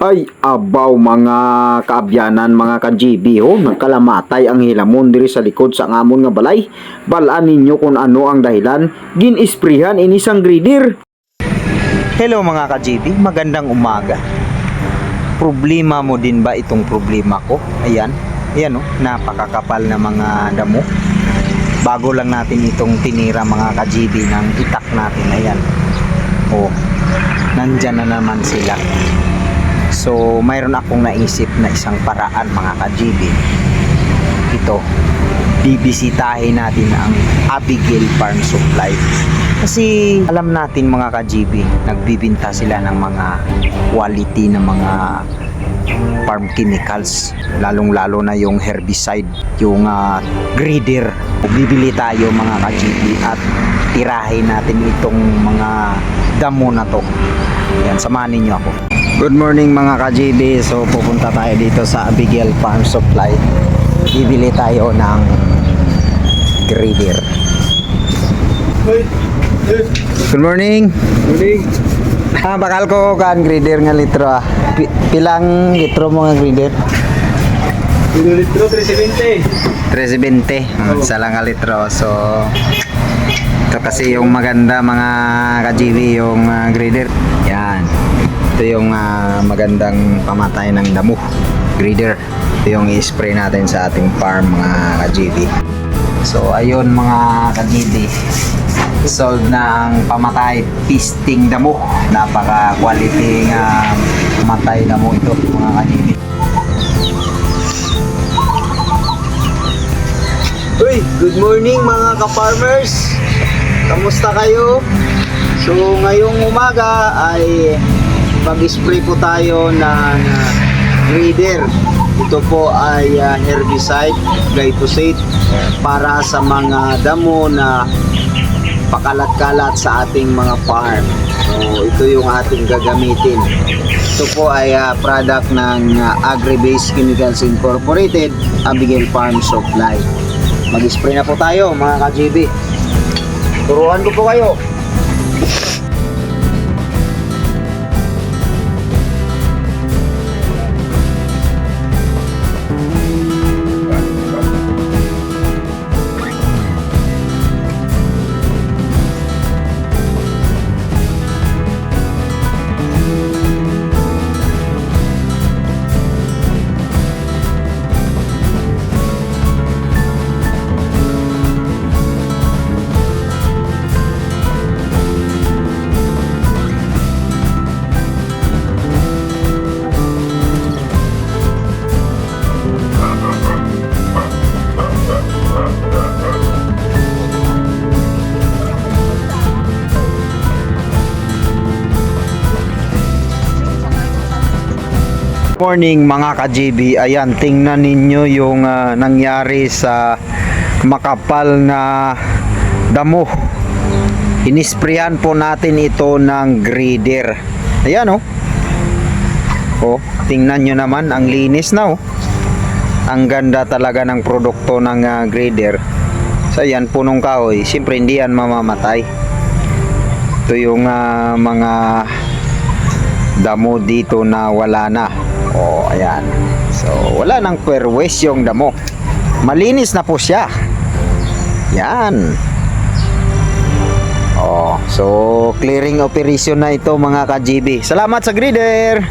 Ay, abaw mga kaabyanan, mga ka-GB, nagkalamatay ang hilamon diri sa likod sa ngamon nga balay. Balaan ninyo kung ano ang dahilan, ginisprihan inisang grider. Hello mga ka-JB, magandang umaga. Problema mo din ba itong problema ko? Ayan, napakakapal na mga damo. Bago lang natin itong tinira mga ka-JB ng itak natin. Ayan, nandyan na naman sila. So, mayroon akong naisip na isang paraan mga ka-JB. Ito, bibisitahin natin ang Abigail Farm Supply. Kasi alam natin mga ka-GB, nagbibinta sila ng mga quality na mga farm chemicals, lalong-lalo na yung herbicide, yung grider. Bibili tayo mga ka-GB at tirahin natin itong mga damo na to. Yan, samahan ninyo ako. Good morning mga ka-GB. So pupunta tayo dito sa Abigail Farm Supply. Bibili tayo ng grader. Good morning. Morning. Bakal ko kan grader nga litro Pilang litro mo nga grader? Litro 370. 320. Isa lang nga litro. So ito kasi yung maganda mga ka-GB yung grader. Yan. Ito yung magandang pamatay ng damo. Grader. Ito yung i-spray natin sa ating farm mga ka-GB. So ayun mga ka-GB, sold na ang pamatay pisting damo. Napaka quality nga pamatay damo ito mga ka-GB. Uy, good morning mga ka-farmers. Kamusta kayo? So ngayong umaga ay mag-spray po tayo ng grader. Ito po ay herbicide, glyphosate para sa mga damo na pakalat-kalat sa ating mga farm. So ito yung ating gagamitin. Ito po ay product ng Agri-Base Chemicals Incorporated, Abigail Farm Supply. Mag-spray na po tayo mga ka-GB. Turuan ko po kayo. Morning mga ka-GB. Ayan, tingnan ninyo yung nangyari sa makapal na damo. Inisprayan po natin ito ng grader. Ayan tingnan nyo naman, ang linis na ang ganda talaga ng produkto ng grader. So ayan, punong kahoy, siyempre hindi yan mamamatay. Ito yung mga damo dito na wala na. Ayan. So, wala nang perwes yung damo. Malinis na po siya. Yan. So, clearing operation na ito mga ka-GB. Salamat sa grader.